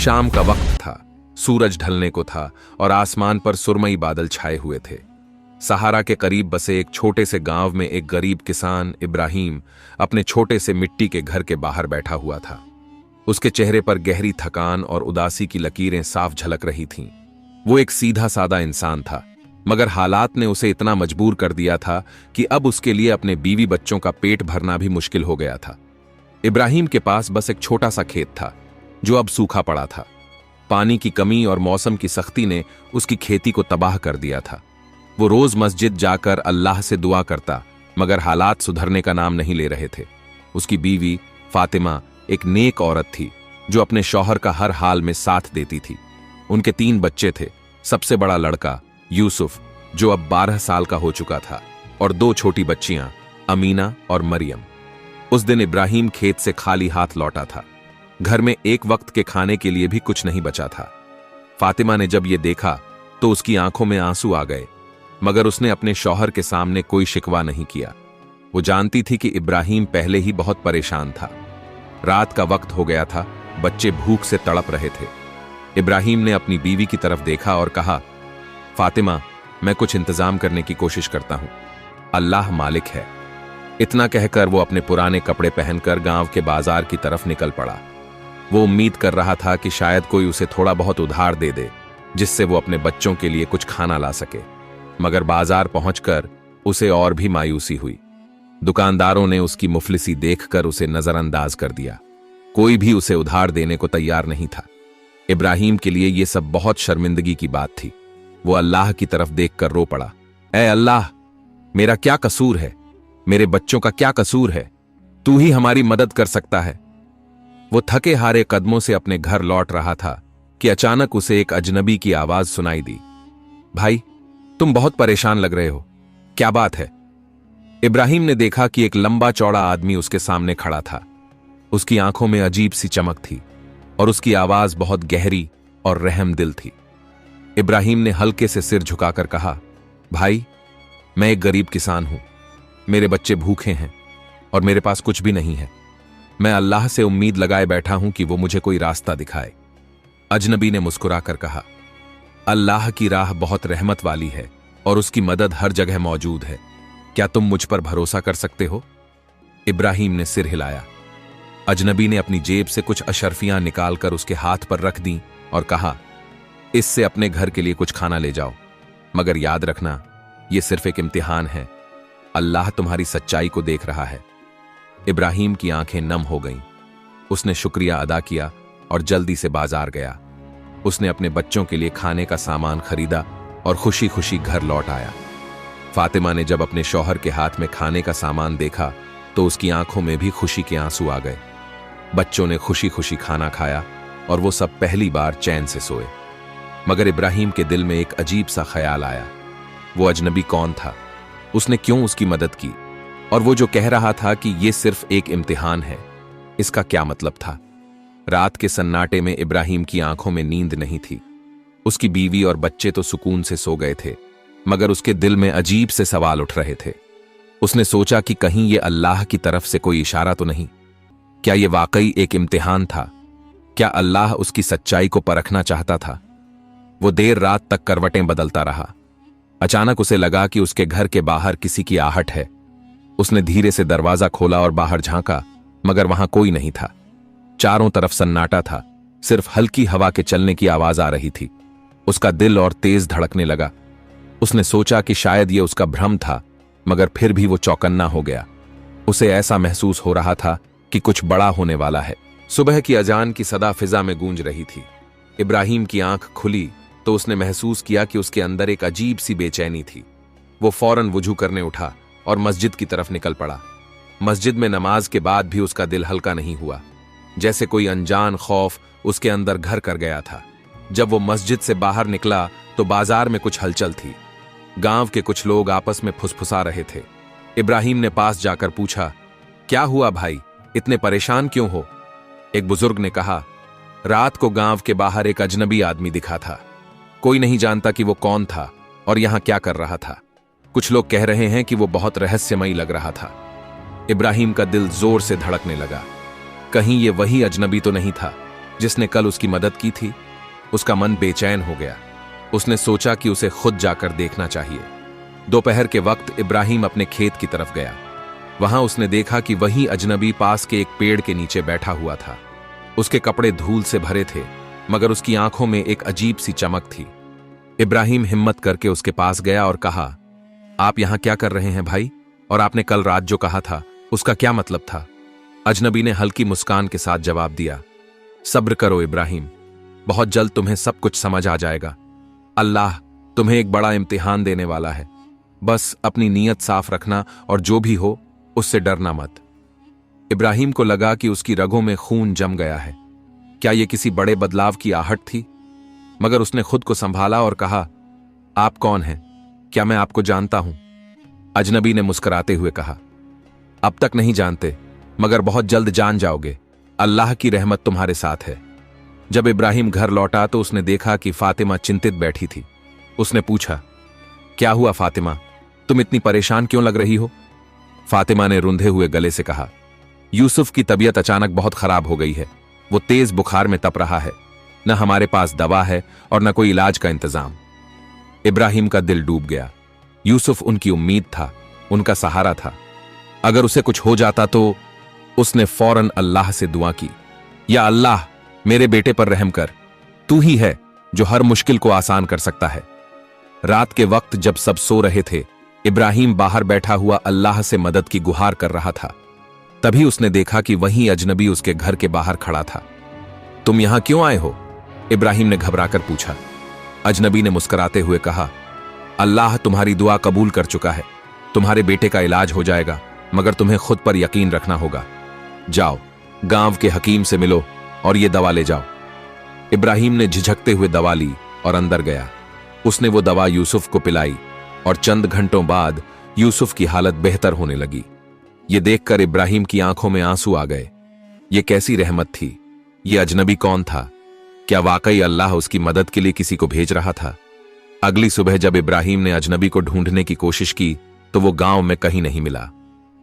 शाम का वक्त था, सूरज ढलने को था और आसमान पर सुरमई बादल छाए हुए थे। सहारा के करीब बसे एक छोटे से गांव में एक गरीब किसान इब्राहिम अपने छोटे से मिट्टी के घर के बाहर बैठा हुआ था। उसके चेहरे पर गहरी थकान और उदासी की लकीरें साफ झलक रही थीं। वो एक सीधा सादा इंसान था, मगर हालात ने उसे इतना मजबूर कर दिया था कि अब उसके लिए अपने बीवी बच्चों का पेट भरना भी मुश्किल हो गया था। इब्राहिम के पास बस एक छोटा सा खेत था जो अब सूखा पड़ा था। पानी की कमी और मौसम की सख्ती ने उसकी खेती को तबाह कर दिया था। वो रोज मस्जिद जाकर अल्लाह से दुआ करता, मगर हालात सुधरने का नाम नहीं ले रहे थे। उसकी बीवी फातिमा एक नेक औरत थी जो अपने शौहर का हर हाल में साथ देती थी। उनके 3 बच्चे थे। सबसे बड़ा लड़का यूसुफ जो अब 12 साल का हो चुका था, और 2 छोटी बच्चियां अमीना और मरियम। उस दिन इब्राहिम खेत से खाली हाथ लौटा था। घर में एक वक्त के खाने के लिए भी कुछ नहीं बचा था। फातिमा ने जब ये देखा तो उसकी आंखों में आंसू आ गए, मगर उसने अपने शौहर के सामने कोई शिकवा नहीं किया। वो जानती थी कि इब्राहिम पहले ही बहुत परेशान था। रात का वक्त हो गया था, बच्चे भूख से तड़प रहे थे। इब्राहिम ने अपनी बीवी की तरफ देखा और कहा, फातिमा, मैं कुछ इंतजाम करने की कोशिश करता हूं, अल्लाह मालिक है। इतना कहकर वो अपने पुराने कपड़े पहनकर गांव के बाजार की तरफ निकल पड़ा। वो उम्मीद कर रहा था कि शायद कोई उसे थोड़ा बहुत उधार दे दे, जिससे वो अपने बच्चों के लिए कुछ खाना ला सके। मगर बाजार पहुंचकर उसे और भी मायूसी हुई। दुकानदारों ने उसकी मुफलिसी देखकर उसे नजरअंदाज कर दिया। कोई भी उसे उधार देने को तैयार नहीं था। इब्राहिम के लिए यह सब बहुत शर्मिंदगी की बात थी। वो अल्लाह की तरफ देखकर रो पड़ा, ऐ अल्लाह, मेरा क्या कसूर है? मेरे बच्चों का क्या कसूर है? तू ही हमारी मदद कर सकता है। वो थके हारे कदमों से अपने घर लौट रहा था कि अचानक उसे एक अजनबी की आवाज सुनाई दी, भाई, तुम बहुत परेशान लग रहे हो, क्या बात है? इब्राहिम ने देखा कि एक लंबा चौड़ा आदमी उसके सामने खड़ा था। उसकी आंखों में अजीब सी चमक थी और उसकी आवाज बहुत गहरी और रहमदिल थी। इब्राहिम ने हल्के से सिर झुकाकर कहा, भाई, मैं एक गरीब किसान हूं। मेरे बच्चे भूखे हैं और मेरे पास कुछ भी नहीं है। मैं अल्लाह से उम्मीद लगाए बैठा हूं कि वो मुझे कोई रास्ता दिखाए। अजनबी ने मुस्कुराकर कहा, अल्लाह की राह बहुत रहमत वाली है और उसकी मदद हर जगह मौजूद है। क्या तुम मुझ पर भरोसा कर सकते हो? इब्राहिम ने सिर हिलाया। अजनबी ने अपनी जेब से कुछ अशर्फियां निकालकर उसके हाथ पर रख दी और कहा, इससे अपने घर के लिए कुछ खाना ले जाओ, मगर याद रखना, यह सिर्फ एक इम्तिहान है। अल्लाह तुम्हारी सच्चाई को देख रहा है। इब्राहिम की आंखें नम हो गईं। उसने शुक्रिया अदा किया और जल्दी से बाजार गया। उसने अपने बच्चों के लिए खाने का सामान खरीदा और खुशी खुशी घर लौट आया। फातिमा ने जब अपने शौहर के हाथ में खाने का सामान देखा तो उसकी आंखों में भी खुशी के आंसू आ गए। बच्चों ने खुशी खुशी खाना खाया और वो सब पहली बार चैन से सोए। मगर इब्राहिम के दिल में एक अजीब सा ख्याल आया। वो अजनबी कौन था? उसने क्यों उसकी मदद की? और वो जो कह रहा था कि ये सिर्फ एक इम्तिहान है, इसका क्या मतलब था? रात के सन्नाटे में इब्राहिम की आंखों में नींद नहीं थी। उसकी बीवी और बच्चे तो सुकून से सो गए थे, मगर उसके दिल में अजीब से सवाल उठ रहे थे। उसने सोचा कि कहीं ये अल्लाह की तरफ से कोई इशारा तो नहीं? क्या ये वाकई एक इम्तिहान था? क्या अल्लाह उसकी सच्चाई को परखना चाहता था? वो देर रात तक करवटें बदलता रहा। अचानक उसे लगा कि उसके घर के बाहर किसी की आहट है। उसने धीरे से दरवाजा खोला और बाहर झांका, मगर वहां कोई नहीं था। चारों तरफ सन्नाटा था, सिर्फ हल्की हवा के चलने की आवाज आ रही थी। उसका दिल और तेज धड़कने लगा। उसने सोचा कि शायद यह उसका भ्रम था, मगर फिर भी वो चौकन्ना हो गया। उसे ऐसा महसूस हो रहा था कि कुछ बड़ा होने वाला है। सुबह की अजान की सदा फिजा में गूंज रही थी। इब्राहिम की आंख खुली तो उसने महसूस किया कि उसके अंदर एक अजीब सी बेचैनी थी। वो फौरन वुजू करने उठा और मस्जिद की तरफ निकल पड़ा। मस्जिद में नमाज के बाद भी उसका दिल हल्का नहीं हुआ, जैसे कोई अनजान खौफ उसके अंदर घर कर गया था। जब वो मस्जिद से बाहर निकला तो बाजार में कुछ हलचल थी। गांव के कुछ लोग आपस में फुसफुसा रहे थे। इब्राहिम ने पास जाकर पूछा, क्या हुआ भाई, इतने परेशान क्यों हो? एक बुजुर्ग ने कहा, रात को गांव के बाहर एक अजनबी आदमी दिखा था। कोई नहीं जानता कि वो कौन था और यहां क्या कर रहा था। कुछ लोग कह रहे हैं कि वो बहुत रहस्यमयी लग रहा था। इब्राहिम का दिल जोर से धड़कने लगा। कहीं ये वही अजनबी तो नहीं था? जिसने कल उसकी मदद की थी? उसका मन बेचैन हो गया। उसने सोचा कि उसे खुद जाकर देखना चाहिए। दोपहर के वक्त इब्राहिम अपने खेत की तरफ गया। वहां उसने देखा कि वही अजनबी पास के एक पेड़ के नीचे बैठा हुआ था। उसके कपड़े धूल से भरे थे, मगर उसकी आंखों में एक अजीब सी चमक थी। इब्राहिम हिम्मत करके उसके पास गया और कहा, आप यहां क्या कर रहे हैं भाई? और आपने कल रात जो कहा था उसका क्या मतलब था? अजनबी ने हल्की मुस्कान के साथ जवाब दिया, सब्र करो इब्राहिम, बहुत जल्द तुम्हें सब कुछ समझ आ जाएगा। अल्लाह तुम्हें एक बड़ा इम्तिहान देने वाला है। बस अपनी नीयत साफ रखना और जो भी हो उससे डरना मत। इब्राहिम को लगा कि उसकी रगों में खून जम गया है। क्या यह किसी बड़े बदलाव की आहट थी? मगर उसने खुद को संभाला और कहा, आप कौन हैं? क्या मैं आपको जानता हूं? अजनबी ने मुस्कुराते हुए कहा, अब तक नहीं जानते, मगर बहुत जल्द जान जाओगे। अल्लाह की रहमत तुम्हारे साथ है। जब इब्राहिम घर लौटा तो उसने देखा कि फातिमा चिंतित बैठी थी। उसने पूछा, क्या हुआ फातिमा, तुम इतनी परेशान क्यों लग रही हो? फातिमा ने रुंधे हुए गले से कहा, यूसुफ की तबीयत अचानक बहुत खराब हो गई है। वो तेज बुखार में तप रहा है। न हमारे पास दवा है और न कोई इलाज का इंतजाम। इब्राहिम का दिल डूब गया। यूसुफ उनकी उम्मीद था, उनका सहारा था। अगर उसे कुछ हो जाता तो? उसने फौरन अल्लाह से दुआ की, या अल्लाह मेरे बेटे पर रहम कर, तू ही है जो हर मुश्किल को आसान कर सकता है। रात के वक्त जब सब सो रहे थे, इब्राहिम बाहर बैठा हुआ अल्लाह से मदद की गुहार कर रहा था। तभी उसने देखा कि वहीं अजनबी उसके घर के बाहर खड़ा था। तुम यहां क्यों आए हो? इब्राहिम ने घबराकर पूछा। अजनबी ने मुस्कुराते हुए कहा, अल्लाह तुम्हारी दुआ कबूल कर चुका है। तुम्हारे बेटे का इलाज हो जाएगा, मगर तुम्हें खुद पर यकीन रखना होगा। जाओ, गांव के हकीम से मिलो और ये दवा ले जाओ। इब्राहिम ने झिझकते हुए दवा ली और अंदर गया। उसने वो दवा यूसुफ को पिलाई और चंद घंटों बाद यूसुफ की हालत बेहतर होने लगी। ये देखकर इब्राहिम की आंखों में आंसू आ गए। ये कैसी रहमत थी? ये अजनबी कौन था? क्या वाकई अल्लाह उसकी मदद के लिए किसी को भेज रहा था? अगली सुबह जब इब्राहिम ने अजनबी को ढूंढने की कोशिश की तो वो गांव में कहीं नहीं मिला।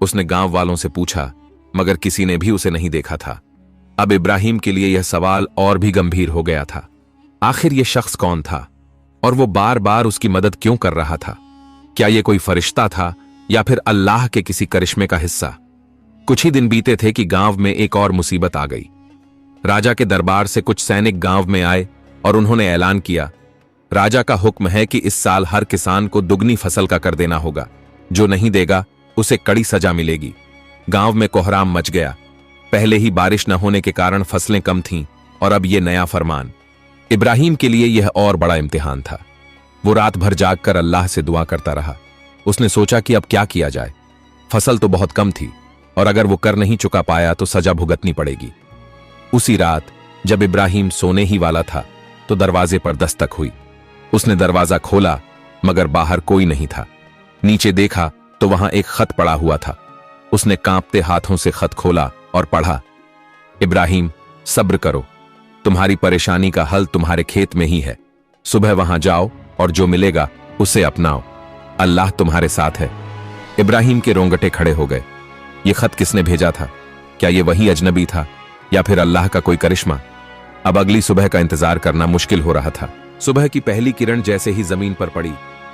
उसने गांव वालों से पूछा, मगर किसी ने भी उसे नहीं देखा था। अब इब्राहिम के लिए यह सवाल और भी गंभीर हो गया था। आखिर यह शख्स कौन था और वो बार बार उसकी मदद क्यों कर रहा था? क्या यह कोई फरिश्ता था या फिर अल्लाह के किसी करिश्मे का हिस्सा? कुछ ही दिन बीते थे कि गांव में एक और मुसीबत आ गई। राजा के दरबार से कुछ सैनिक गांव में आए और उन्होंने ऐलान किया, राजा का हुक्म है कि इस साल हर किसान को दुगनी फसल का कर देना होगा। जो नहीं देगा उसे कड़ी सजा मिलेगी। गांव में कोहराम मच गया। पहले ही बारिश न होने के कारण फसलें कम थीं और अब यह नया फरमान। इब्राहिम के लिए यह और बड़ा इम्तिहान था। वो रात भर जागकर अल्लाह से दुआ करता रहा। उसने सोचा कि अब क्या किया जाए। फसल तो बहुत कम थी और अगर वो कर नहीं चुका पाया तो सजा भुगतनी पड़ेगी। उसी रात जब इब्राहिम सोने ही वाला था तो दरवाजे पर दस्तक हुई। उसने दरवाजा खोला, मगर बाहर कोई नहीं था। नीचे देखा तो वहां एक खत पड़ा हुआ था। उसने कांपते हाथों से खत खोला और पढ़ा, इब्राहिम सब्र करो, तुम्हारी परेशानी का हल तुम्हारे खेत में ही है। सुबह वहां जाओ और जो मिलेगा उसे अपनाओ। अल्लाह तुम्हारे साथ है। इब्राहिम के रोंगटे खड़े हो गए। यह खत किसने भेजा था? क्या यह वही अजनबी था या फिर अल्लाह का कोई करिश्मा? अब अगली सुबह का इंतजार करना मुश्किल हो रहा था। सुबह की पहली किरण जैसे ही जमीन पर पड़ी,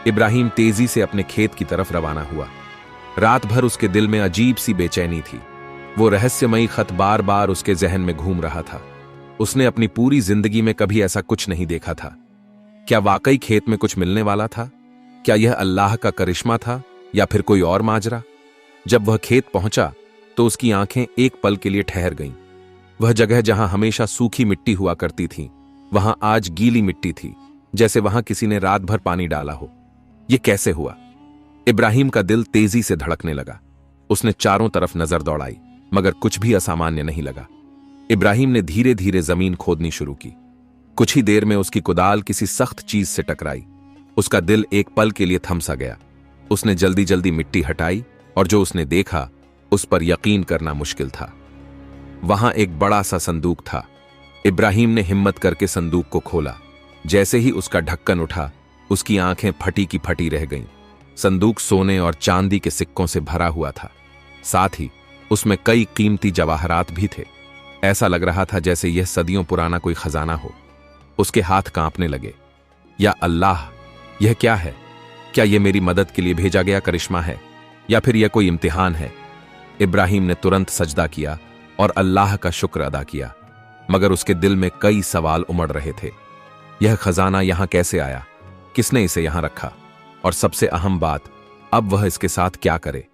इब्राहिम तेजी से अपने खेत की तरफ रवाना हुआ। रात भर उसके दिल में अजीब सी बेचैनी थी। वो रहस्यमयी खत बार बार उसके जहन में घूम रहा था। उसने अपनी पूरी जिंदगी में कभी ऐसा कुछ नहीं देखा था। क्या वाकई खेत में कुछ मिलने वाला था? क्या यह अल्लाह का करिश्मा था या फिर कोई और माजरा? जब वह खेत पहुंचा तो उसकी आंखें एक पल के लिए ठहर गईं। वह जगह जहां हमेशा सूखी मिट्टी हुआ करती थी, वहां आज गीली मिट्टी थी, जैसे वहां किसी ने रात भर पानी डाला हो। यह कैसे हुआ? इब्राहिम का दिल तेजी से धड़कने लगा। उसने चारों तरफ नजर दौड़ाई, मगर कुछ भी असामान्य नहीं लगा। इब्राहिम ने धीरे धीरे जमीन खोदनी शुरू की। कुछ ही देर में उसकी कुदाल किसी सख्त चीज से टकराई। उसका दिल एक पल के लिए थम सा गया। उसने जल्दी जल्दी मिट्टी हटाई और जो उसने देखा उस पर यकीन करना मुश्किल था। वहां एक बड़ा सा संदूक था। इब्राहिम ने हिम्मत करके संदूक को खोला। जैसे ही उसका ढक्कन उठा, उसकी आंखें फटी की फटी रह गईं। संदूक सोने और चांदी के सिक्कों से भरा हुआ था। साथ ही उसमें कई कीमती जवाहरात भी थे। ऐसा लग रहा था जैसे यह सदियों पुराना कोई खजाना हो। उसके हाथ कांपने लगे। या अल्लाह, यह क्या है? क्या यह मेरी मदद के लिए भेजा गया करिश्मा है या फिर यह कोई इम्तिहान है? इब्राहिम ने तुरंत सजदा किया और अल्लाह का शुक्र अदा किया, मगर उसके दिल में कई सवाल उमड़ रहे थे। यह खजाना यहां कैसे आया? किसने इसे यहां रखा? और सबसे अहम बात, अब वह इसके साथ क्या करे?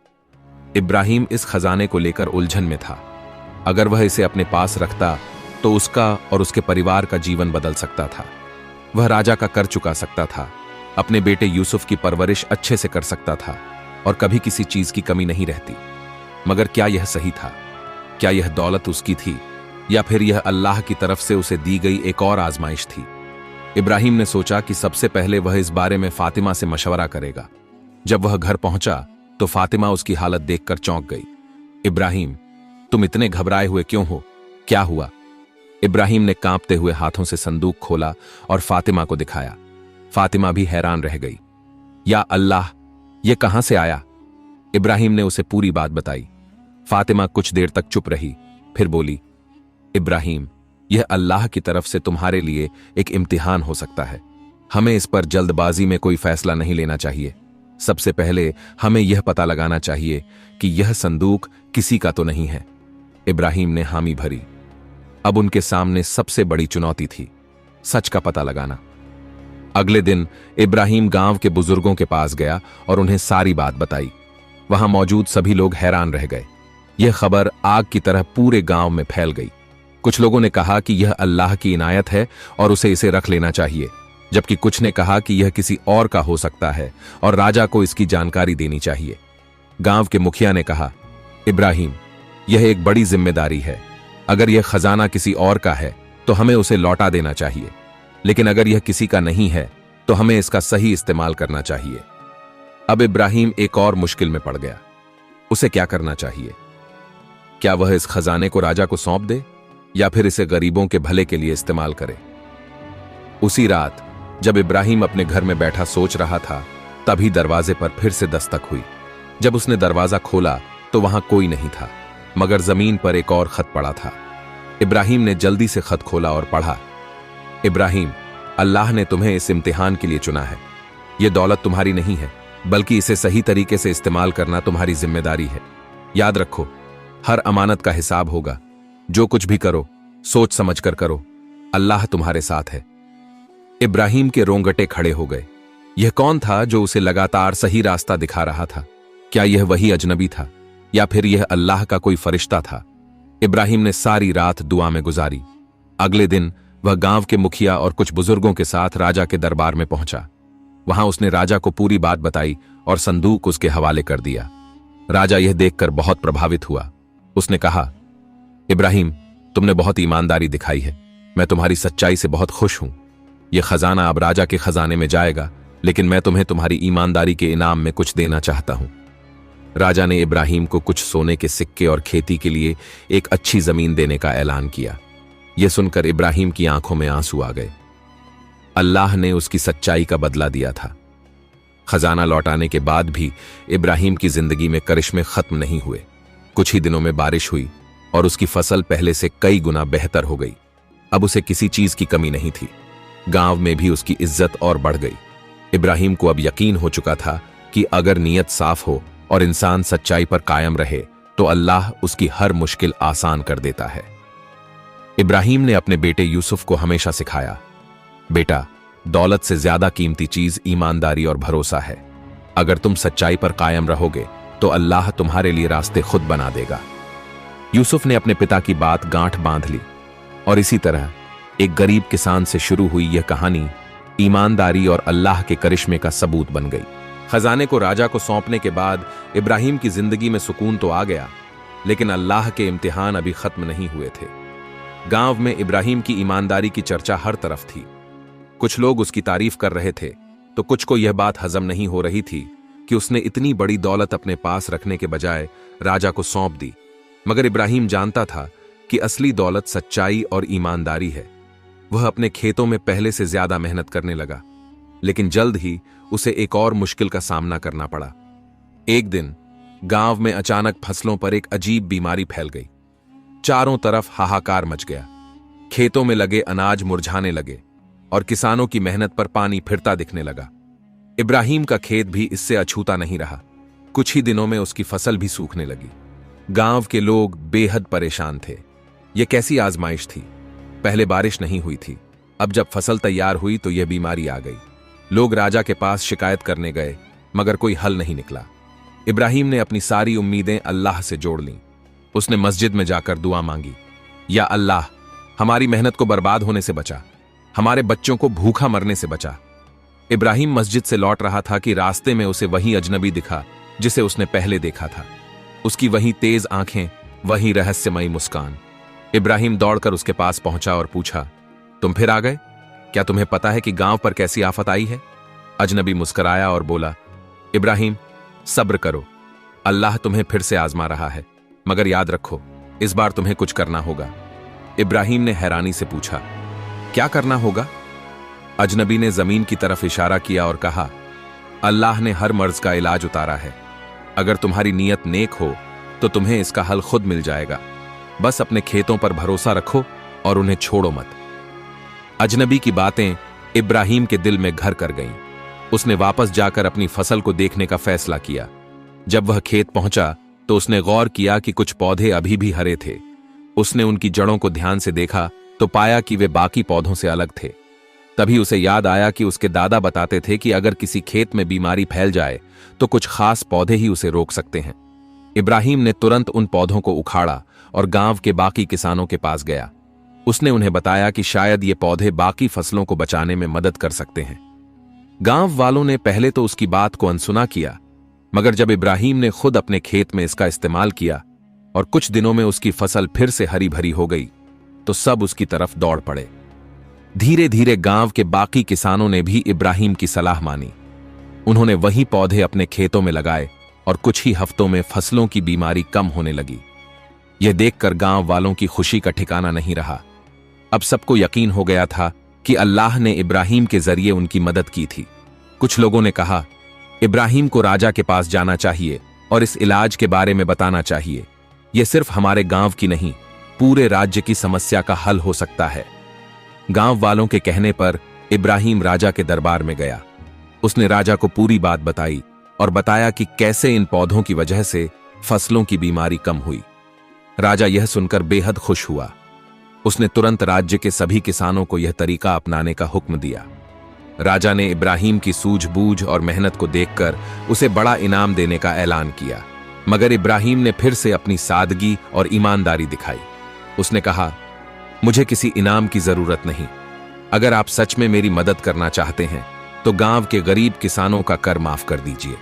इब्राहिम इस खजाने को लेकर उलझन में था। अगर वह इसे अपने पास रखता तो उसका और उसके परिवार का जीवन बदल सकता था। वह राजा का कर चुका सकता था, अपने बेटे यूसुफ की परवरिश अच्छे से कर सकता था और कभी किसी चीज की कमी नहीं रहती। मगर क्या यह सही था? क्या यह दौलत उसकी थी या फिर यह अल्लाह की तरफ से उसे दी गई एक और आजमाइश थी? इब्राहिम ने सोचा कि सबसे पहले वह इस बारे में फातिमा से मशवरा करेगा। जब वह घर पहुंचा तो फातिमा उसकी हालत देखकर चौंक गई। इब्राहिम, तुम इतने घबराए हुए क्यों हो? क्या हुआ? इब्राहिम ने कांपते हुए हाथों से संदूक खोला और फातिमा को दिखाया। फातिमा भी हैरान रह गई। या अल्लाह, यह कहां से आया? इब्राहिम ने उसे पूरी बात बताई। फातिमा कुछ देर तक चुप रही, फिर बोली, इब्राहिम, यह अल्लाह की तरफ से तुम्हारे लिए एक इम्तिहान हो सकता है। हमें इस पर जल्दबाजी में कोई फैसला नहीं लेना चाहिए। सबसे पहले हमें यह पता लगाना चाहिए कि यह संदूक किसी का तो नहीं है। इब्राहिम ने हामी भरी। अब उनके सामने सबसे बड़ी चुनौती थी, सच का पता लगाना। अगले दिन इब्राहिम गांव के बुजुर्गों के पास गया और उन्हें सारी बात बताई। वहां मौजूद सभी लोग हैरान रह गए। यह खबर आग की तरह पूरे गांव में फैल गई। कुछ लोगों ने कहा कि यह अल्लाह की इनायत है और उसे इसे रख लेना चाहिए, जबकि कुछ ने कहा कि यह किसी और का हो सकता है और राजा को इसकी जानकारी देनी चाहिए। गांव के मुखिया ने कहा, इब्राहिम, यह एक बड़ी जिम्मेदारी है। अगर यह खजाना किसी और का है तो हमें उसे लौटा देना चाहिए, लेकिन अगर यह किसी का नहीं है तो हमें इसका सही इस्तेमाल करना चाहिए। अब इब्राहिम एक और मुश्किल में पड़ गया। उसे क्या करना चाहिए? क्या वह इस खजाने को राजा को सौंप दे या फिर इसे गरीबों के भले के लिए इस्तेमाल करे? उसी रात जब इब्राहिम अपने घर में बैठा सोच रहा था, तभी दरवाजे पर फिर से दस्तक हुई। जब उसने दरवाजा खोला तो वहां कोई नहीं था, मगर जमीन पर एक और खत पड़ा था। इब्राहिम ने जल्दी से खत खोला और पढ़ा, इब्राहिम, अल्लाह ने तुम्हें इस इम्तिहान के लिए चुना है। यह दौलत तुम्हारी नहीं है, बल्कि इसे सही तरीके से इस्तेमाल करना तुम्हारी जिम्मेदारी है। याद रखो, हर अमानत का हिसाब होगा। जो कुछ भी करो, सोच समझकर करो। अल्लाह तुम्हारे साथ है। इब्राहिम के रोंगटे खड़े हो गए। यह कौन था जो उसे लगातार सही रास्ता दिखा रहा था? क्या यह वही अजनबी था या फिर यह अल्लाह का कोई फरिश्ता था? इब्राहिम ने सारी रात दुआ में गुजारी। अगले दिन वह गांव के मुखिया और कुछ बुजुर्गों के साथ राजा के दरबार में पहुंचा। वहां उसने राजा को पूरी बात बताई और संदूक उसके हवाले कर दिया। राजा यह देखकर बहुत प्रभावित हुआ। उसने कहा, इब्राहिम, तुमने बहुत ईमानदारी दिखाई है। मैं तुम्हारी सच्चाई से बहुत खुश हूं। यह खजाना अब राजा के खजाने में जाएगा, लेकिन मैं तुम्हें तुम्हारी ईमानदारी के इनाम में कुछ देना चाहता हूं। राजा ने इब्राहिम को कुछ सोने के सिक्के और खेती के लिए एक अच्छी जमीन देने का ऐलान किया। यह सुनकर इब्राहिम की आंखों में आंसू आ गए। अल्लाह ने उसकी सच्चाई का बदला दिया था। खजाना लौटाने के बाद भी इब्राहिम की जिंदगी में करिश्मे खत्म नहीं हुए। कुछ ही दिनों में बारिश हुई और उसकी फसल पहले से कई गुना बेहतर हो गई। अब उसे किसी चीज की कमी नहीं थी। गांव में भी उसकी इज्जत और बढ़ गई। इब्राहिम को अब यकीन हो चुका था कि अगर नीयत साफ हो और इंसान सच्चाई पर कायम रहे तो अल्लाह उसकी हर मुश्किल आसान कर देता है। इब्राहिम ने अपने बेटे यूसुफ को हमेशा सिखाया, बेटा, दौलत से ज्यादा कीमती चीज ईमानदारी और भरोसा है। अगर तुम सच्चाई पर कायम रहोगे तो अल्लाह तुम्हारे लिए रास्ते खुद बना देगा। यूसुफ ने अपने पिता की बात गांठ बांध ली और इसी तरह एक गरीब किसान से शुरू हुई यह कहानी ईमानदारी और अल्लाह के करिश्मे का सबूत बन गई। खजाने को राजा को सौंपने के बाद इब्राहिम की जिंदगी में सुकून तो आ गया, लेकिन अल्लाह के इम्तिहान अभी खत्म नहीं हुए थे। गांव में इब्राहिम की ईमानदारी की चर्चा हर तरफ थी। कुछ लोग उसकी तारीफ कर रहे थे तो कुछ को यह बात हजम नहीं हो रही थी कि उसने इतनी बड़ी दौलत अपने पास रखने के बजाय राजा को सौंप दी। मगर इब्राहिम जानता था कि असली दौलत सच्चाई और ईमानदारी है। वह अपने खेतों में पहले से ज्यादा मेहनत करने लगा, लेकिन जल्द ही उसे एक और मुश्किल का सामना करना पड़ा। एक दिन गांव में अचानक फसलों पर एक अजीब बीमारी फैल गई। चारों तरफ हाहाकार मच गया। खेतों में लगे अनाज मुरझाने लगे और किसानों की मेहनत पर पानी फिरता दिखने लगा। इब्राहिम का खेत भी इससे अछूता नहीं रहा। कुछ ही दिनों में उसकी फसल भी सूखने लगी। गांव के लोग बेहद परेशान थे। यह कैसी आजमाइश थी? पहले बारिश नहीं हुई थी, अब जब फसल तैयार हुई तो यह बीमारी आ गई। लोग राजा के पास शिकायत करने गए, मगर कोई हल नहीं निकला। इब्राहिम ने अपनी सारी उम्मीदें अल्लाह से जोड़ लीं। उसने मस्जिद में जाकर दुआ मांगी, या अल्लाह, हमारी मेहनत को बर्बाद होने से बचा, हमारे बच्चों को भूखा मरने से बचा। इब्राहिम मस्जिद से लौट रहा था कि रास्ते में उसे वही अजनबी दिखा जिसे उसने पहले देखा था। उसकी वही तेज आंखें, वही रहस्यमयी मुस्कान। इब्राहिम दौड़कर उसके पास पहुंचा और पूछा, तुम फिर आ गए? क्या तुम्हें पता है कि गांव पर कैसी आफत आई है? अजनबी मुस्कुराया और बोला, इब्राहिम, सब्र करो, अल्लाह तुम्हें फिर से आजमा रहा है, मगर याद रखो, इस बार तुम्हें कुछ करना होगा। इब्राहिम ने हैरानी से पूछा, क्या करना होगा? अजनबी ने जमीन की तरफ इशारा किया और कहा, अल्लाह ने हर मर्ज का इलाज उतारा है। अगर तुम्हारी नीयत नेक हो तो तुम्हें इसका हल खुद मिल जाएगा। बस अपने खेतों पर भरोसा रखो और उन्हें छोड़ो मत। अजनबी की बातें इब्राहिम के दिल में घर कर गईं। उसने वापस जाकर अपनी फसल को देखने का फैसला किया। जब वह खेत पहुंचा तो उसने गौर किया कि कुछ पौधे अभी भी हरे थे। उसने उनकी जड़ों को ध्यान से देखा तो पाया कि वे बाकी पौधों से अलग थे। तभी उसे याद आया कि उसके दादा बताते थे कि अगर किसी खेत में बीमारी फैल जाए तो कुछ खास पौधे ही उसे रोक सकते हैं। इब्राहिम ने तुरंत उन पौधों को उखाड़ा और गांव के बाकी किसानों के पास गया। उसने उन्हें बताया कि शायद ये पौधे बाकी फसलों को बचाने में मदद कर सकते हैं। गांव वालों ने पहले तो उसकी बात को अनसुना किया, मगर जब इब्राहिम ने खुद अपने खेत में इसका इस्तेमाल किया और कुछ दिनों में उसकी फसल फिर से हरी भरी हो गई तो सब उसकी तरफ दौड़ पड़े। धीरे धीरे गांव के बाकी किसानों ने भी इब्राहिम की सलाह मानी। उन्होंने वही पौधे अपने खेतों में लगाए और कुछ ही हफ्तों में फसलों की बीमारी कम होने लगी। यह देखकर गांव वालों की खुशी का ठिकाना नहीं रहा। अब सबको यकीन हो गया था कि अल्लाह ने इब्राहिम के जरिए उनकी मदद की थी। कुछ लोगों ने कहा, इब्राहिम को राजा के पास जाना चाहिए और इस इलाज के बारे में बताना चाहिए। यह सिर्फ हमारे गांव की नहीं, पूरे राज्य की समस्या का हल हो सकता है। गांव वालों के कहने पर इब्राहिम राजा के दरबार में गया। उसने राजा को पूरी बात बताई और बताया कि कैसे इन पौधों की वजह से फसलों की बीमारी कम हुई। राजा यह सुनकर बेहद खुश हुआ। उसने तुरंत राज्य के सभी किसानों को यह तरीका अपनाने का हुक्म दिया। राजा ने इब्राहिम की सूझबूझ और मेहनत को देखकर उसे बड़ा इनाम देने का ऐलान किया, मगर इब्राहिम ने फिर से अपनी सादगी और ईमानदारी दिखाई। उसने कहा, मुझे किसी इनाम की जरूरत नहीं। अगर आप सच में मेरी मदद करना चाहते हैं तो गांव के गरीब किसानों का कर माफ कर दीजिए।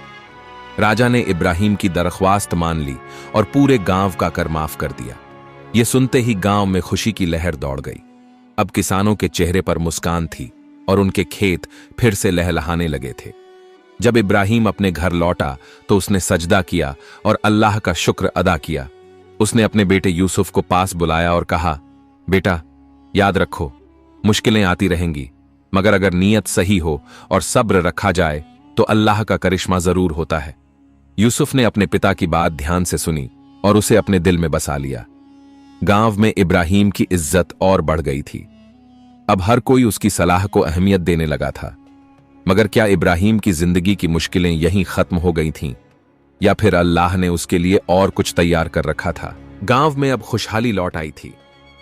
राजा ने इब्राहिम की दरख्वास्त मान ली और पूरे गांव का कर माफ कर दिया। यह सुनते ही गांव में खुशी की लहर दौड़ गई। अब किसानों के चेहरे पर मुस्कान थी और उनके खेत फिर से लहलहाने लगे थे। जब इब्राहिम अपने घर लौटा तो उसने सजदा किया और अल्लाह का शुक्र अदा किया। उसने अपने बेटे यूसुफ को पास बुलाया और कहा, बेटा, याद रखो, मुश्किलें आती रहेंगी, मगर अगर नीयत सही हो और सब्र रखा जाए तो अल्लाह का करिश्मा जरूर होता है। यूसुफ ने अपने पिता की बात ध्यान से सुनी और उसे अपने दिल में बसा लिया। गांव में इब्राहिम की इज्जत और बढ़ गई थी। अब हर कोई उसकी सलाह को अहमियत देने लगा था। मगर क्या इब्राहिम की जिंदगी की मुश्किलें यहीं खत्म हो गई थीं, या फिर अल्लाह ने उसके लिए और कुछ तैयार कर रखा था? गांव में अब खुशहाली लौट आई थी।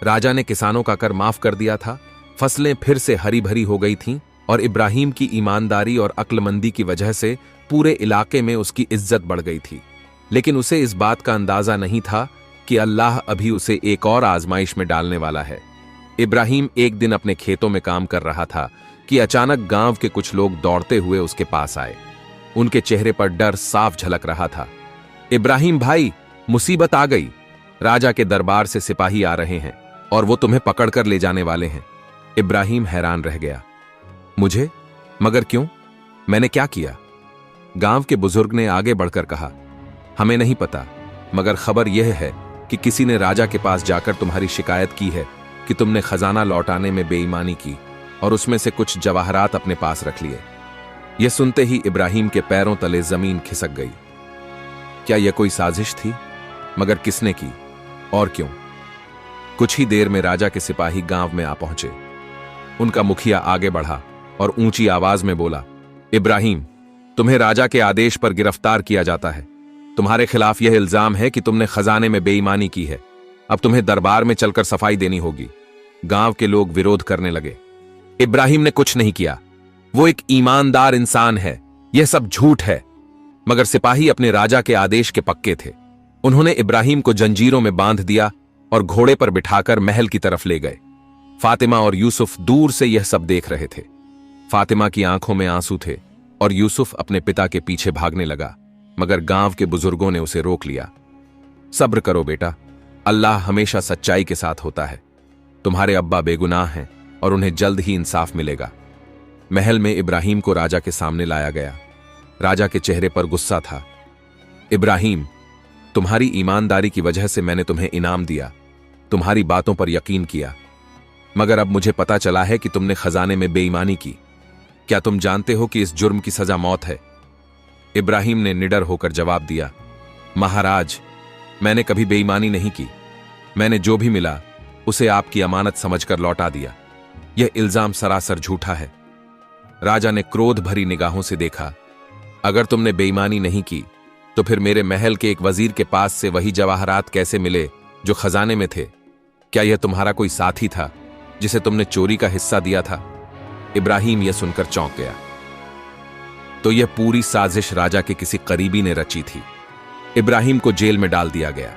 राजा ने किसानों का कर माफ कर दिया था, फसलें फिर से हरी भरी हो गई थीं और इब्राहिम की ईमानदारी और अक्लमंदी की वजह से पूरे इलाके में उसकी इज्जत बढ़ गई थी। लेकिन उसे इस बात का अंदाजा नहीं था कि अल्लाह अभी उसे एक और आजमाइश में डालने वाला है। इब्राहिम एक दिन अपने खेतों में काम कर रहा था कि अचानक गांव के कुछ लोग दौड़ते हुए उसके पास आए। उनके चेहरे पर डर साफ झलक रहा था। इब्राहिम भाई, मुसीबत आ गई। राजा के दरबार से सिपाही आ रहे हैं और वो तुम्हें पकड़कर ले जाने वाले हैं। इब्राहिम हैरान रह गया। मुझे? मगर क्यों? मैंने क्या किया? गांव के बुजुर्ग ने आगे बढ़कर कहा, हमें नहीं पता, मगर खबर यह है कि किसी ने राजा के पास जाकर तुम्हारी शिकायत की है कि तुमने खजाना लौटाने में बेईमानी की और उसमें से कुछ जवाहरात अपने पास रख लिए। यह सुनते ही इब्राहिम के पैरों तले जमीन खिसक गई। क्या यह कोई साजिश थी? मगर किसने की और क्यों? कुछ ही देर में राजा के सिपाही गांव में आ पहुंचे। उनका मुखिया आगे बढ़ा और ऊंची आवाज में बोला, इब्राहिम, तुम्हें राजा के आदेश पर गिरफ्तार किया जाता है। तुम्हारे खिलाफ यह इल्जाम है कि तुमने खजाने में बेईमानी की है। अब तुम्हें दरबार में चलकर सफाई देनी होगी। गांव के लोग विरोध करने लगे। इब्राहिम ने कुछ नहीं किया, वो एक ईमानदार इंसान है, यह सब झूठ है। मगर सिपाही अपने राजा के आदेश के पक्के थे। उन्होंने इब्राहिम को जंजीरों में बांध दिया और घोड़े पर बिठाकर महल की तरफ ले गए। फातिमा और यूसुफ दूर से यह सब देख रहे थे। फातिमा की आंखों में आंसू थे और यूसुफ अपने पिता के पीछे भागने लगा, मगर गांव के बुजुर्गों ने उसे रोक लिया। सब्र करो बेटा, अल्लाह हमेशा सच्चाई के साथ होता है। तुम्हारे अब्बा बेगुनाह हैं और उन्हें जल्द ही इंसाफ मिलेगा। महल में इब्राहिम को राजा के सामने लाया गया। राजा के चेहरे पर गुस्सा था। इब्राहिम, तुम्हारी ईमानदारी की वजह से मैंने तुम्हें इनाम दिया, तुम्हारी बातों पर यकीन किया, मगर अब मुझे पता चला है कि तुमने खजाने में बेईमानी की। क्या तुम जानते हो कि इस जुर्म की सजा मौत है? इब्राहिम ने निडर होकर जवाब दिया, महाराज, मैंने कभी बेईमानी नहीं की। मैंने जो भी मिला उसे आपकी अमानत समझकर लौटा दिया। यह इल्जाम सरासर झूठा है। राजा ने क्रोध भरी निगाहों से देखा। अगर तुमने बेईमानी नहीं की तो फिर मेरे महल के एक वजीर के पास से वही जवाहरात कैसे मिले जो खजाने में थे? क्या यह तुम्हारा कोई साथी था जिसे तुमने चोरी का हिस्सा दिया था? इब्राहिम यह सुनकर चौंक गया। तो यह पूरी साजिश राजा के किसी करीबी ने रची थी। इब्राहिम को जेल में डाल दिया गया।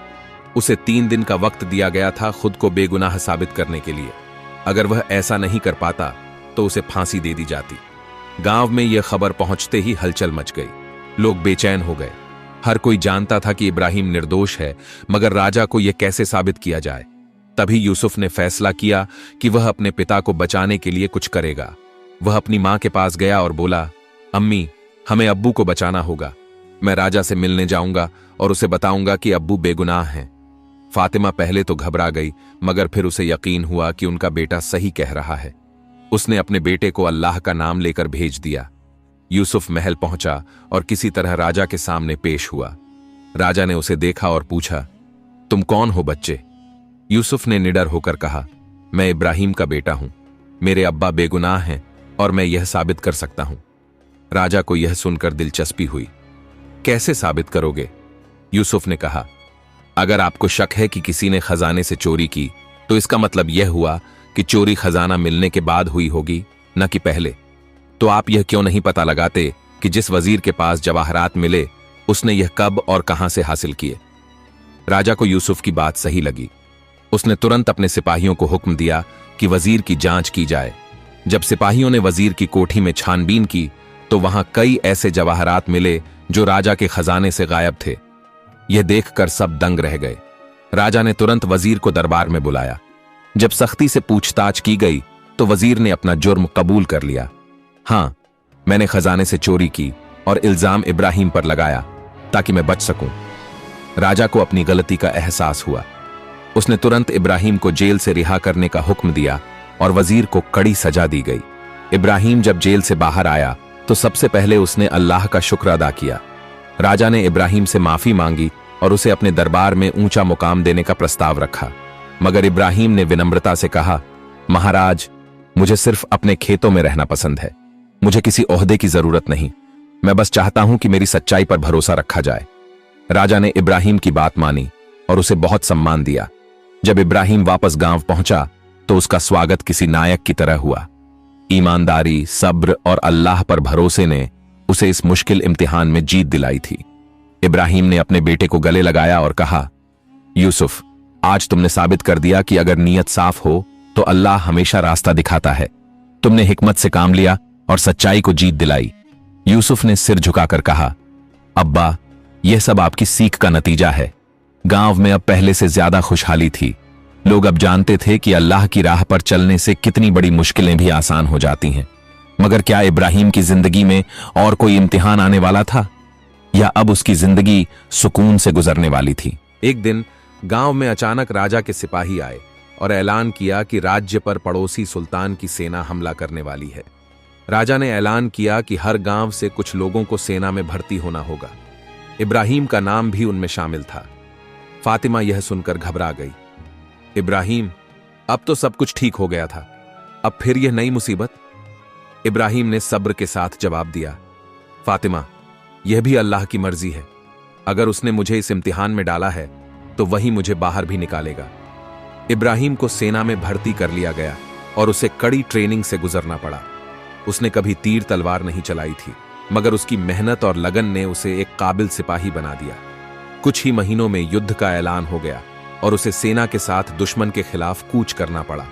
उसे 3 दिन का वक्त दिया गया था खुद को बेगुनाह साबित करने के लिए। अगर वह ऐसा नहीं कर पाता तो उसे फांसी दे दी जाती। गांव में यह खबर पहुंचते ही हलचल मच गई। लोग बेचैन हो गए। हर कोई जानता था कि इब्राहिम निर्दोष है, मगर राजा को यह कैसे साबित किया जाए? तभी यूसुफ ने फैसला किया कि वह अपने पिता को बचाने के लिए कुछ करेगा। वह अपनी मां के पास गया और बोला, अम्मी, हमें अब्बू को बचाना होगा। मैं राजा से मिलने जाऊंगा और उसे बताऊंगा कि अब्बू बेगुनाह हैं। फातिमा पहले तो घबरा गई, मगर फिर उसे यकीन हुआ कि उनका बेटा सही कह रहा है। उसने अपने बेटे को अल्लाह का नाम लेकर भेज दिया। यूसुफ महल पहुंचा और किसी तरह राजा के सामने पेश हुआ। राजा ने उसे देखा और पूछा, तुम कौन हो बच्चे? यूसुफ ने निडर होकर कहा, मैं इब्राहिम का बेटा हूं। मेरे अब्बा बेगुनाह हैं और मैं यह साबित कर सकता हूं। राजा को यह सुनकर दिलचस्पी हुई। कैसे साबित करोगे? यूसुफ ने कहा, अगर आपको शक है कि किसी ने खजाने से चोरी की तो इसका मतलब यह हुआ कि चोरी खजाना मिलने के बाद हुई होगी, न कि पहले। तो आप यह क्यों नहीं पता लगाते कि जिस वजीर के पास जवाहरात मिले उसने यह कब और कहां से हासिल किए? राजा को यूसुफ की बात सही लगी। उसने तुरंत अपने सिपाहियों को हुक्म दिया कि वजीर की जांच की जाए। जब सिपाहियों ने वजीर की कोठी में छानबीन की तो वहां कई ऐसे जवाहरात मिले जो राजा के खजाने से गायब थे। यह देखकर सब दंग रह गए। राजा ने तुरंत वजीर को दरबार में बुलाया। जब सख्ती से पूछताछ की गई तो वजीर ने अपना जुर्म कबूल कर लिया। हां, मैंने खजाने से चोरी की और इल्जाम इब्राहिम पर लगाया ताकि मैं बच सकूं। राजा को अपनी गलती का एहसास हुआ। उसने तुरंत इब्राहिम को जेल से रिहा करने का हुक्म दिया और वजीर को कड़ी सजा दी गई। इब्राहिम जब जेल से बाहर आया तो सबसे पहले उसने अल्लाह का शुक्र अदा किया। राजा ने इब्राहिम से माफी मांगी और उसे अपने दरबार में ऊंचा मुकाम देने का प्रस्ताव रखा, मगर इब्राहिम ने विनम्रता से कहा, महाराज, मुझे सिर्फ अपने खेतों में रहना पसंद है। मुझे किसी ओहदे की जरूरत नहीं। मैं बस चाहता हूं कि मेरी सच्चाई पर भरोसा रखा जाए। राजा ने इब्राहिम की बात मानी और उसे बहुत सम्मान दिया। जब इब्राहिम वापस गांव पहुंचा तो उसका स्वागत किसी नायक की तरह हुआ। ईमानदारी, सब्र और अल्लाह पर भरोसे ने उसे इस मुश्किल इम्तिहान में जीत दिलाई थी। इब्राहिम ने अपने बेटे को गले लगाया और कहा, यूसुफ, आज तुमने साबित कर दिया कि अगर नीयत साफ हो तो अल्लाह हमेशा रास्ता दिखाता है। तुमने हिकमत से काम लिया और सच्चाई को जीत दिलाई। यूसुफ ने सिर झुकाकर कहा, अब्बा, यह सब आपकी सीख का नतीजा है। गांव में अब पहले से ज्यादा खुशहाली थी। लोग अब जानते थे कि अल्लाह की राह पर चलने से कितनी बड़ी मुश्किलें भी आसान हो जाती हैं। मगर क्या इब्राहिम की जिंदगी में और कोई इम्तिहान आने वाला था, या अब उसकी जिंदगी सुकून से गुजरने वाली थी? एक दिन गांव में अचानक राजा के सिपाही आए और ऐलान किया कि राज्य पर पड़ोसी सुल्तान की सेना हमला करने वाली है। राजा ने ऐलान किया कि हर गांव से कुछ लोगों को सेना में भर्ती होना होगा। इब्राहिम का नाम भी उनमें शामिल था। फातिमा यह सुनकर घबरा गई। इब्राहिम, अब तो सब कुछ ठीक हो गया था, अब फिर यह नई मुसीबत? इब्राहिम ने सब्र के साथ जवाब दिया, फातिमा, यह भी अल्लाह की मर्जी है। अगर उसने मुझे इस इम्तिहान में डाला है तो वही मुझे बाहर भी निकालेगा। इब्राहिम को सेना में भर्ती कर लिया गया और उसे कड़ी ट्रेनिंग से गुजरना पड़ा। उसने कभी तीर तलवार नहीं चलाई थी, मगर उसकी मेहनत और लगन ने उसे एक काबिल सिपाही बना दिया। कुछ ही महीनों में युद्ध का ऐलान हो गया और उसे सेना के साथ दुश्मन के खिलाफ कूच करना पड़ा।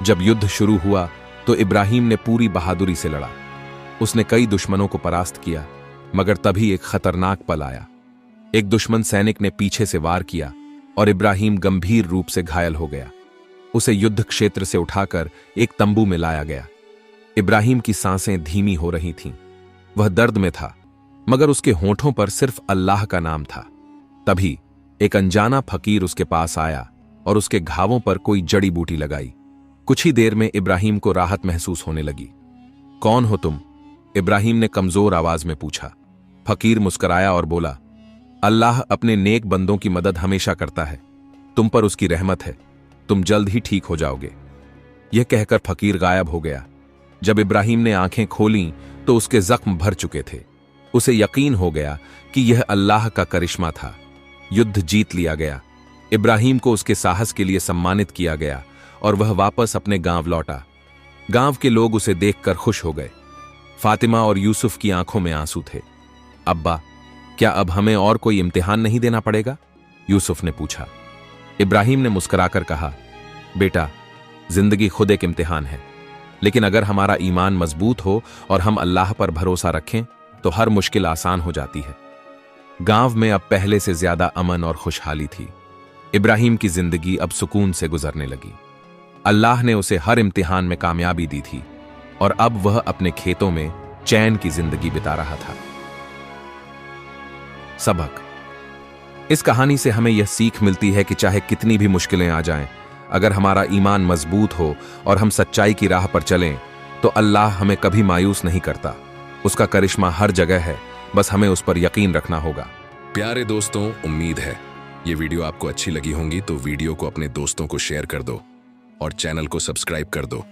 जब युद्ध शुरू हुआ तो इब्राहिम ने पूरी बहादुरी से लड़ा। उसने कई दुश्मनों को परास्त किया, मगर तभी एक खतरनाक पल आया। एक दुश्मन सैनिक ने पीछे से वार किया और इब्राहिम गंभीर रूप से घायल हो गया। उसे युद्ध क्षेत्र से उठाकर एक तंबू में लाया गया। इब्राहिम की सांसें धीमी हो रही थीं। वह दर्द में था, मगर उसके होठों पर सिर्फ अल्लाह का नाम था। तभी एक अनजाना फकीर उसके पास आया और उसके घावों पर कोई जड़ी बूटी लगाई। कुछ ही देर में इब्राहिम को राहत महसूस होने लगी। कौन हो तुम? इब्राहिम ने कमजोर आवाज में पूछा। फकीर मुस्कुराया और बोला, अल्लाह अपने नेक बंदों की मदद हमेशा करता है। तुम पर उसकी रहमत है, तुम जल्द ही ठीक हो जाओगे। यह कहकर फकीर गायब हो गया। जब इब्राहिम ने आंखें खोलीं तो उसके जख्म भर चुके थे। उसे यकीन हो गया कि यह अल्लाह का करिश्मा था। युद्ध जीत लिया गया। इब्राहिम को उसके साहस के लिए सम्मानित किया गया और वह वापस अपने गांव लौटा। गांव के लोग उसे देखकर खुश हो गए। फातिमा और यूसुफ की आंखों में आंसू थे। अब्बा, क्या अब हमें और कोई इम्तिहान नहीं देना पड़ेगा? यूसुफ ने पूछा। इब्राहिम ने मुस्कुराकर कहा, बेटा, जिंदगी खुद एक इम्तिहान है, लेकिन अगर हमारा ईमान मजबूत हो और हम अल्लाह पर भरोसा रखें तो हर मुश्किल आसान हो जाती है। गांव में अब पहले से ज्यादा अमन और खुशहाली थी। इब्राहिम की जिंदगी अब सुकून से गुजरने लगी। अल्लाह ने उसे हर इम्तिहान में कामयाबी दी थी और अब वह अपने खेतों में चैन की जिंदगी बिता रहा था। सबक: इस कहानी से हमें यह सीख मिलती है कि चाहे कितनी भी मुश्किलें आ जाएं, अगर हमारा ईमान मजबूत हो और हम सच्चाई की राह पर चलें तो अल्लाह हमें कभी मायूस नहीं करता। उसका करिश्मा हर जगह है, बस हमें उस पर यकीन रखना होगा। प्यारे दोस्तों, उम्मीद है ये वीडियो आपको अच्छी लगी होंगी, तो वीडियो को अपने दोस्तों को शेयर कर दो और चैनल को सब्सक्राइब कर दो।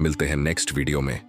मिलते हैं नेक्स्ट वीडियो में।